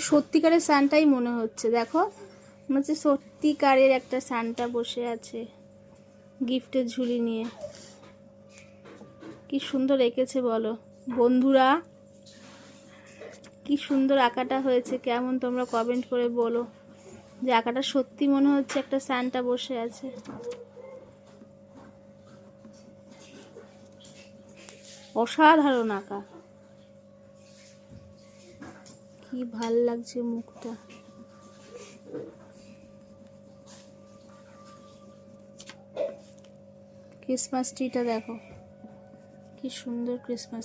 সত্যিকারের সান্টাই মনে হচ্ছে। দেখো, মনে হচ্ছে সত্যিকারের একটা সান্টা বসে আছে গিফটের ঝুলি নিয়ে। কি সুন্দর এঁকেছে বলো বন্ধুরা, কি সুন্দর আঁকাটা হয়েছে। কেমন তোমরা কমেন্ট করে বলো যে আঁকাটা সত্যি মনে হচ্ছে একটা সান্টা বসে আছে। অসাধারণ আঁকা, কি ভাল লাগছে মুখটা। ক্রিসমাস ট্রিটা দেখো, কি সুন্দর ক্রিসমাস